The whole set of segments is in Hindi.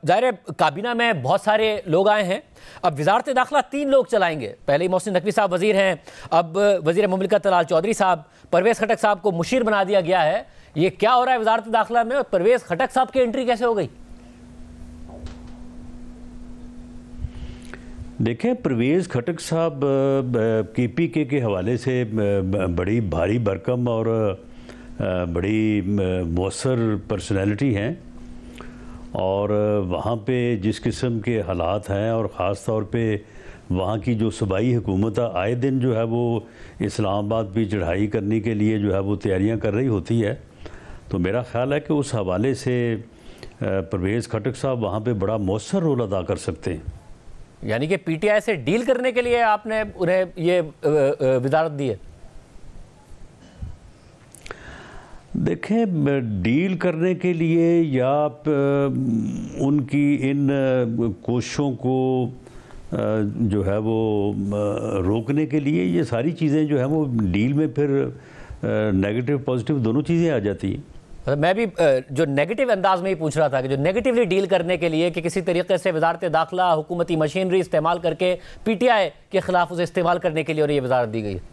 ज़ाहिर है काबीना में बहुत सारे लोग आए हैं। अब वजारत दाखिला 3 लोग चलाएंगे। पहले ही मोहसिन नकवी साहब वजीर हैं, अब वजीर मुमलिकत तलाल चौधरी साहब, परवेज़ खटक साहब को मुशीर बना दिया गया है। ये क्या हो रहा है वजारत दाखिला में और परवेज़ खटक साहब की एंट्री कैसे हो गई? देखें, परवेज़ खटक साहब KPK के हवाले से बड़ी भारी भरकम और बड़ी मौसर पर्सनैलिटी हैं और वहाँ पे जिस किस्म के हालात हैं और ख़ास तौर पे वहाँ की जो सूबाई हुकूमत आए दिन जो है वो इस्लामाबाद भी चढ़ाई करने के लिए जो है वो तैयारियाँ कर रही होती है। तो मेरा ख़्याल है कि उस हवाले से परवेज़ खटक साहब वहाँ पे बड़ा मौसर रोल अदा कर सकते हैं। यानी कि PTI से डील करने के लिए आपने उन्हें ये वजारत दी है? देखें, डील करने के लिए या उनकी इन कोशिशों को जो है वो रोकने के लिए, ये सारी चीज़ें जो है वो डील में फिर नेगेटिव पॉजिटिव दोनों चीज़ें आ जाती हैं। मैं भी जो नेगेटिव अंदाज में ही पूछ रहा था कि जो नेगेटिवली डील करने के लिए कि किसी तरीके से वजारत दाखिला हुकूमती मशीनरी इस्तेमाल करके PTI के ख़िलाफ़ उसे इस्तेमाल करने के लिए और ये वजारत दी गई है।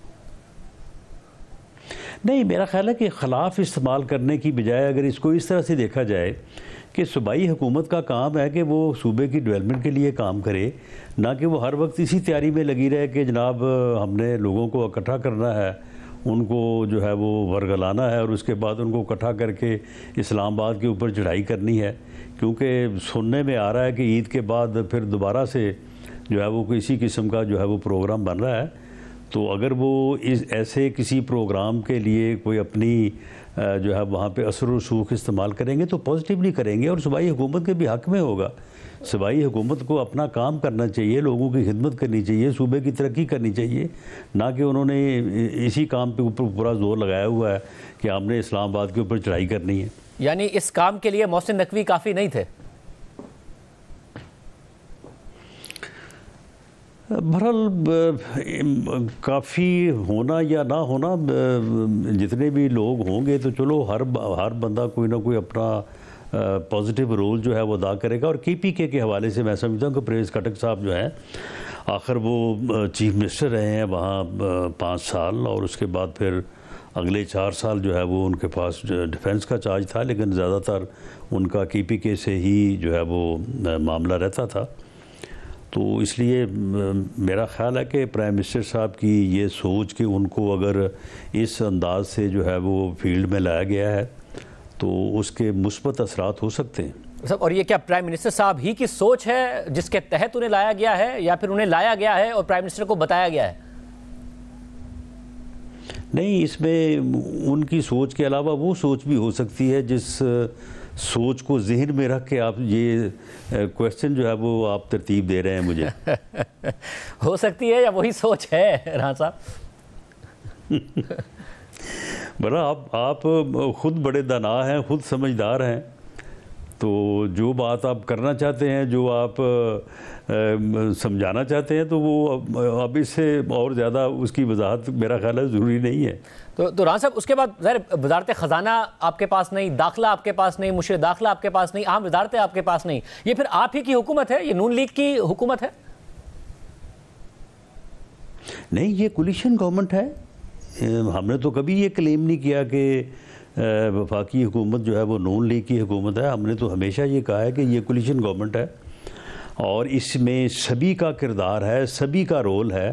नहीं, मेरा ख्याल है कि ख़िलाफ़ इस्तेमाल करने की बजाय अगर इसको इस तरह से देखा जाए कि सूबाई हुकूमत का काम है कि वो सूबे की डेवलपमेंट के लिए काम करे, ना कि वो हर वक्त इसी तैयारी में लगी रहे कि जनाब हमने लोगों को इकट्ठा करना है, उनको जो है वो वरगलाना है और उसके बाद उनको इकट्ठा करके इस्लामाबाद के ऊपर चढ़ाई करनी है। क्योंकि सुनने में आ रहा है कि ईद के बाद फिर दोबारा से जो है वो किसी किस्म का जो है वो प्रोग्राम बन रहा है। तो अगर वो इस ऐसे किसी प्रोग्राम के लिए कोई अपनी जो है वहाँ पे असर रसूख इस्तेमाल करेंगे तो पॉजिटिवली करेंगे और सूबाई हुकूमत के भी हक़ में होगा। सूबाई हुकूमत को अपना काम करना चाहिए, लोगों की खिदमत करनी चाहिए, सूबे की तरक्की करनी चाहिए, ना कि उन्होंने इसी काम पे ऊपर पूरा जोर लगाया हुआ है कि हमने इस्लामाबाद के ऊपर चढ़ाई करनी है। यानी इस काम के लिए मोहसिन नकवी काफ़ी नहीं थे? बहरहाल काफ़ी होना या ना होना, जितने भी लोग होंगे तो चलो हर बंदा कोई ना कोई अपना पॉजिटिव रोल जो है वो अदा करेगा। और KPK के हवाले से मैं समझता हूँ कि परवेज़ खटक साहब जो हैं आखिर वो चीफ मिनिस्टर रहे हैं वहाँ 5 साल और उसके बाद फिर अगले 4 साल जो है वो उनके पास डिफेंस का चार्ज था, लेकिन ज़्यादातर उनका KPK से ही जो है वो मामला रहता था। तो इसलिए मेरा ख़्याल है कि प्राइम मिनिस्टर साहब की ये सोच कि उनको अगर इस अंदाज से जो है वो फील्ड में लाया गया है तो उसके मुस्बत असरात हो सकते हैं। सब, और ये क्या प्राइम मिनिस्टर साहब ही की सोच है जिसके तहत उन्हें लाया गया है या फिर उन्हें लाया गया है और प्राइम मिनिस्टर को बताया गया है? नहीं, इसमें उनकी सोच के अलावा वो सोच भी हो सकती है जिस सोच को जहन में रख के आप ये क्वेश्चन जो है वो आप तरतीब दे रहे हैं मुझे। हो सकती है या वही सोच है राना साहब? बड़ा आप खुद बड़े दाना हैं, खुद समझदार हैं, तो जो बात आप करना चाहते हैं, जो आप समझाना चाहते हैं, तो वो अब इससे और ज़्यादा उसकी वजाहत मेरा ख्याल है ज़रूरी नहीं है। तो राना साहब, उसके बाद ज़ाहिर वजारत ख़जाना आपके पास नहीं, दाखिला आपके पास नहीं, मुशीर दाखिला आपके पास नहीं, आम वजारतें आपके पास नहीं, ये फिर आप ही की हुकूमत है? ये नून लीग की हुकूमत है? नहीं, ये कोलिशन गवर्नमेंट है। हमने तो कभी ये क्लेम नहीं किया कि वफाकी हुकूमत जो है वो नून लीग की हुकूमत है। हमने तो हमेशा ये कहा है कि ये कोलिशन गवर्नमेंट है और इसमें सभी का किरदार है, सभी का रोल है।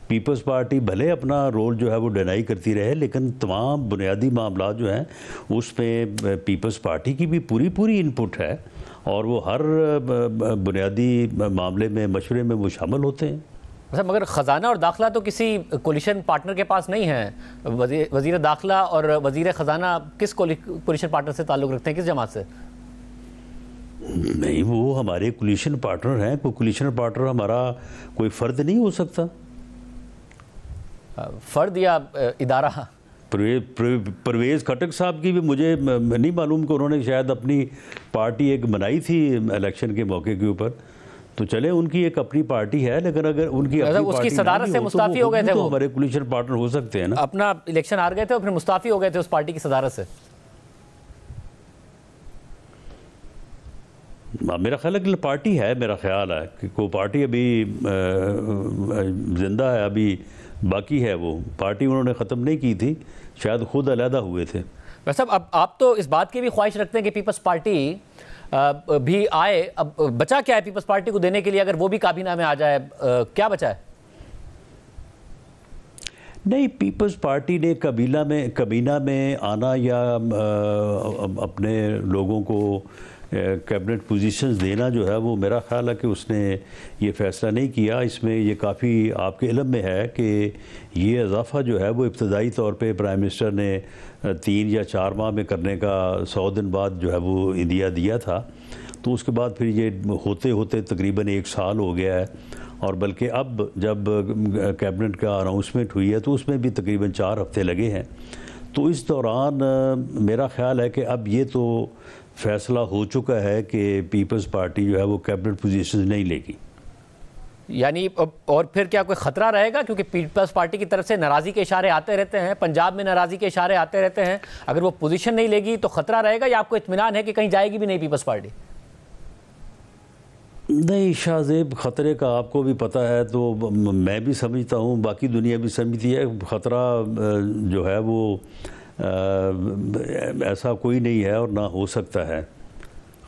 पीपल्स पार्टी भले अपना रोल जो है वो डिनाई करती रहे, लेकिन तमाम बुनियादी मामला जो हैं उसमें पीपल्स पार्टी की भी पूरी इनपुट है और वो हर बुनियादी मामले में मशवरे में वो शामिल होते हैं। अच्छा, मगर ख़जाना और दाखिला तो किसी कोलिशन पार्टनर के पास नहीं है। वज़ीर दाखिला और वज़ीर ख़जाना किस कोलिशन पार्टनर से ताल्लुक़ रखते हैं, किस जमात से? नहीं, वो हमारे कोलिशन पार्टनर हैं। कोई कोलिशन पार्टनर हमारा कोई फ़र्द नहीं हो सकता। फ़र्द या इदारा? परवेज़ खटक साहब की भी मुझे नहीं मालूम कि उन्होंने शायद अपनी पार्टी एक बनाई थी इलेक्शन के मौके के ऊपर, तो चले उनकी एक अपनी पार्टी है, लेकिन अगर उनकी अपनी उसकी सदारत से मुस्ताफ़ी हो गए थे, वो हमारे कोलिशन पार्टनर हो सकते हैं ना। अपना इलेक्शन हार गए थे और फिर मुस्ताफ़ी हो गए थे उस पार्टी की सदारत से। मेरा ख्याल है कि पार्टी है, मेरा ख्याल है कि कोई पार्टी अभी ज़िंदा है, अभी बाकी है। वो पार्टी उन्होंने ख़त्म नहीं की थी, शायद खुद अलहदा हुए थे। वैसे अब आप तो इस बात की भी ख्वाहिश रखते हैं कि पीपल्स पार्टी भी आए। अब बचा क्या है पीपल्स पार्टी को देने के लिए, अगर वो भी काबीना में आ जाए, क्या बचा है? नहीं, पीपल्स पार्टी ने कबीना में आना या अपने लोगों को कैबिनेट पोजीशंस देना जो है, वो मेरा ख्याल है कि उसने ये फ़ैसला नहीं किया। इसमें ये काफ़ी आपके इल्म में है कि ये इजाफ़ा जो है वो इब्तदाई तौर पे प्राइम मिनिस्टर ने 3 या 4 माह में करने का 100 दिन बाद जो है वो इंदिया दिया था। तो उसके बाद फिर ये होते होते तकरीबन 1 साल हो गया है, और बल्कि अब जब कैबिनेट का अनाउंसमेंट हुई है तो उसमें भी तकरीबन 4 हफ्ते लगे हैं। तो इस दौरान मेरा ख्याल है कि अब ये तो फैसला हो चुका है कि पीपल्स पार्टी जो है वो कैबिनेट पोजीशन नहीं लेगी। यानी और फिर क्या कोई खतरा रहेगा, क्योंकि पीपल्स पार्टी की तरफ से नाराज़ी के इशारे आते रहते हैं, पंजाब में नाराज़ी के इशारे आते रहते हैं, अगर वो पोजीशन नहीं लेगी तो खतरा रहेगा, या आपको इत्मीनान है कि कहीं जाएगी भी नहीं पीपल्स पार्टी? नहीं शाहजेब, ख़तरे का आपको भी पता है, तो मैं भी समझता हूँ, बाकी दुनिया भी समझती है। ख़तरा जो है वो ऐसा कोई नहीं है और ना हो सकता है।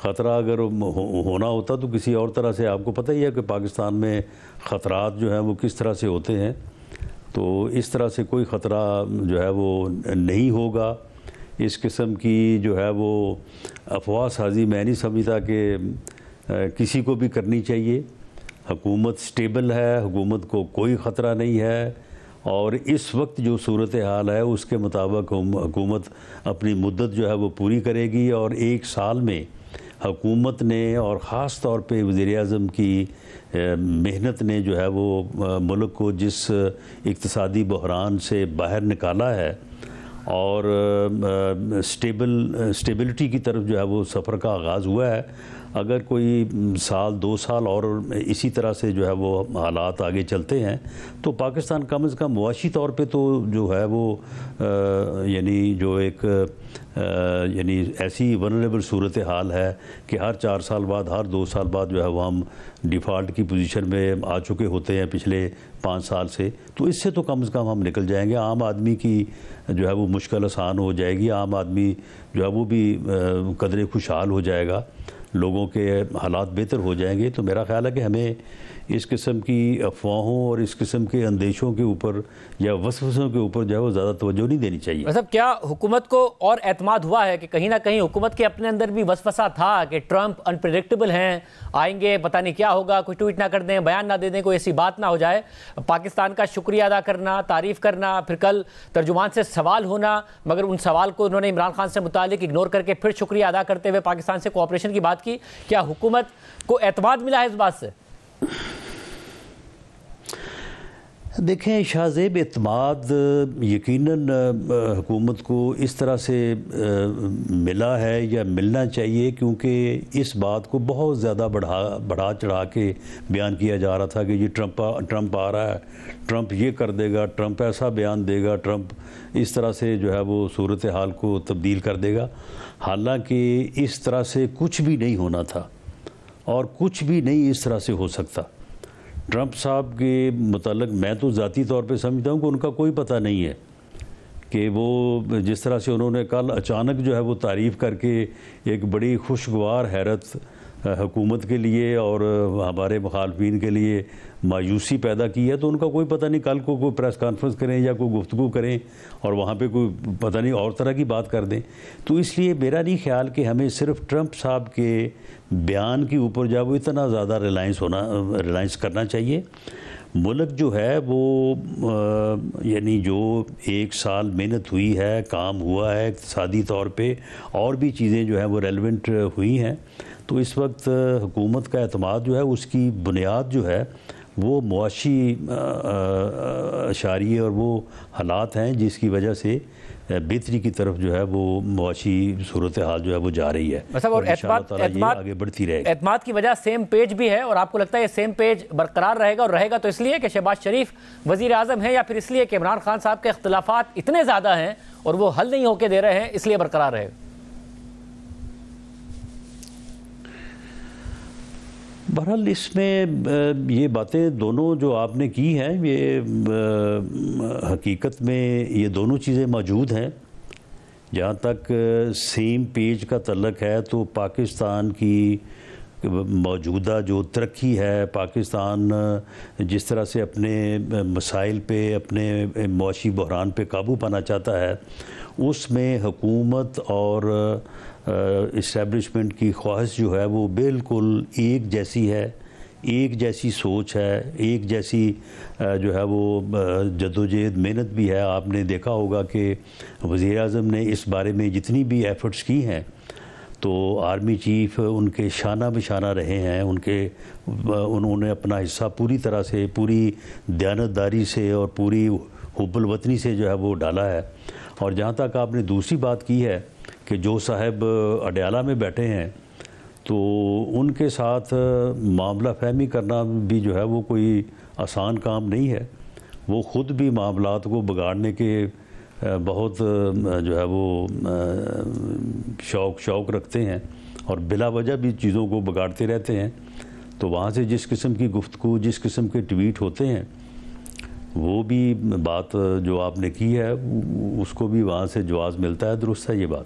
ख़तरा अगर होना होता तो किसी और तरह से, आपको पता ही है कि पाकिस्तान में ख़तरात जो हैं वो किस तरह से होते हैं। तो इस तरह से कोई ख़तरा जो है वो नहीं होगा। इस किस्म की जो है वो अफवाह साजी मैं नहीं समझता कि किसी को भी करनी चाहिए। हुकूमत स्टेबल है, हुकूमत को कोई ख़तरा नहीं है, और इस वक्त जो सूरत हाल है उसके मुताबिक हुकूमत अपनी मुद्दत जो है वो पूरी करेगी। और 1 साल में हुकूमत ने और ख़ास तौर पे वज़ीर-ए-आज़म की मेहनत ने जो है वो मुल्क को जिस इक़्तिसादी बहरान से बाहर निकाला है और स्टेबिलिटी की तरफ जो है वो सफ़र का आगाज़ हुआ है। अगर कोई साल 2 साल और इसी तरह से जो है वो हालात आगे चलते हैं तो पाकिस्तान कम से कम मुआशी तौर पे तो जो है वो यानी जो एक यानी ऐसी वनरेबल सूरत हाल है कि हर 4 साल बाद, हर 2 साल बाद जो है वो हम डिफ़ॉल्ट की पोजीशन में आ चुके होते हैं पिछले 5 साल से। तो इससे तो कम से कम हम निकल जाएंगे। आम आदमी की जो है वो मुश्किल आसान हो जाएगी, आम आदमी जो है वो भी कदरे खुशहाल हो जाएगा, लोगों के हालात बेहतर हो जाएंगे। तो मेरा ख्याल है कि हमें इस किस्म की अफवाहों और इस किस्म के अंदेशों के ऊपर या वसवसों के ऊपर जो है वो ज़्यादा तवज्जो नहीं देनी चाहिए। मतलब क्या हुकूमत को और एतमाद हुआ है कि कहीं ना कहीं हुकूमत के अपने अंदर भी वसवसा था कि ट्रंप अनप्रेडिक्टेबल हैं, आएंगे पता नहीं क्या होगा, कोई ट्वीट ना कर दें, बयान ना दे दें, कोई ऐसी बात ना हो जाए। पाकिस्तान का शुक्रिया अदा करना, तारीफ़ करना, फिर कल तर्जुमान से सवाल होना, मगर उन सवाल को उन्होंने इमरान खान से मुतालिक इग्नोर करके फिर शुक्रिया अदा करते हुए पाकिस्तान से कोऑपरेशन की बात की। क्या हुकूमत को एतमाद मिला है इस बात से? देखें शाहजेब, एतमाद यकीनन हुकूमत को इस तरह से मिला है या मिलना चाहिए, क्योंकि इस बात को बहुत ज़्यादा बढ़ा चढ़ा के बयान किया जा रहा था कि ये ट्रंप आ रहा है, ट्रंप ये कर देगा, ट्रंप ऐसा बयान देगा, ट्रंप इस तरह से जो है वो सूरत हाल को तब्दील कर देगा। हालांकि इस तरह से कुछ भी नहीं होना था और कुछ भी नहीं इस तरह से हो सकता। ट्रंप साहब के मुताल्लिक़ मैं तो ज़ाती तौर पे समझता हूँ कि उनका कोई पता नहीं है कि वो जिस तरह से उन्होंने कल अचानक जो है वो तारीफ़ करके एक बड़ी खुशगवार हैरत हुकूमत के लिए और हमारे मुखालफिन के लिए मायूसी पैदा की है, तो उनका कोई पता नहीं कल को कोई प्रेस कॉन्फ्रेंस करें या कोई गुफ्तगू करें और वहाँ पे कोई पता नहीं और तरह की बात कर दें। तो इसलिए मेरा नहीं ख्याल कि हमें सिर्फ ट्रंप साहब के बयान के ऊपर जो वो इतना ज़्यादा रिलायंस करना चाहिए। मुल्क जो है वो यानी जो 1 साल मेहनत हुई है, काम हुआ है इक़्तिसादी तौर पे, और भी चीज़ें जो हैं वो रेलेवेंट हुई हैं, तो इस वक्त हुकूमत का एतमाद जो है उसकी बुनियाद जो है वो मुआशी अशारिये और वो हालात हैं जिसकी वजह से बेहतरी की तरफ जो है वो मुआशी सूरत हाल जो है वो जा रही है। मतलब और एतमाद आगे बढ़ती रहेगी। एतमाद की वजह सेम पेज भी है, और आपको लगता है ये सेम पेज बरकरार रहेगा, और रहेगा तो इसलिए कि शहबाज शरीफ वज़ीर आज़म है, या फिर इसलिए कि इमरान खान साहब के इख्तिलाफात इतने ज़्यादा हैं और वो हल नहीं होके दे रहे हैं, इसलिए बरकरार रहेगा? बहरहाल इसमें ये बातें दोनों जो आपने की हैं ये हकीकत में ये दोनों चीज़ें मौजूद हैं। जहाँ तक सेम पेज का तल्लक है तो पाकिस्तान की मौजूदा जो तरक्की है, पाकिस्तान जिस तरह से अपने मसाइल पे, अपने मुआशी बहरान पे काबू पाना चाहता है, उसमें हुकूमत और इस्टेब्लिशमेंट की ख्वाहिश जो है वो बिल्कुल एक जैसी है, एक जैसी सोच है, एक जैसी जो है वो जद्दोजहद मेहनत भी है। आपने देखा होगा कि वज़ीर-ए-आज़म ने इस बारे में जितनी भी एफ़र्ट्स की हैं तो आर्मी चीफ़ उनके शाना बिशाना रहे हैं, उन्होंने अपना हिस्सा पूरी तरह से, पूरी दयानतदारी से और पूरी हुब्बुल वतनी से जो है वो डाला है। और जहाँ तक आपने दूसरी बात की है कि जो साहब अडयाला में बैठे हैं तो उनके साथ मामला फहमी करना भी जो है वो कोई आसान काम नहीं है। वो ख़ुद भी मामलात को बिगाड़ने के बहुत जो है वो शौक़ रखते हैं और बिला वजह भी चीज़ों को बिगाड़ते रहते हैं। तो वहाँ से जिस किस्म की गुफ्तगू, जिस किस्म के ट्वीट होते हैं, वो भी बात जो आपने की है उसको भी वहाँ से जवाब मिलता है। दुरुस्त है ये बात।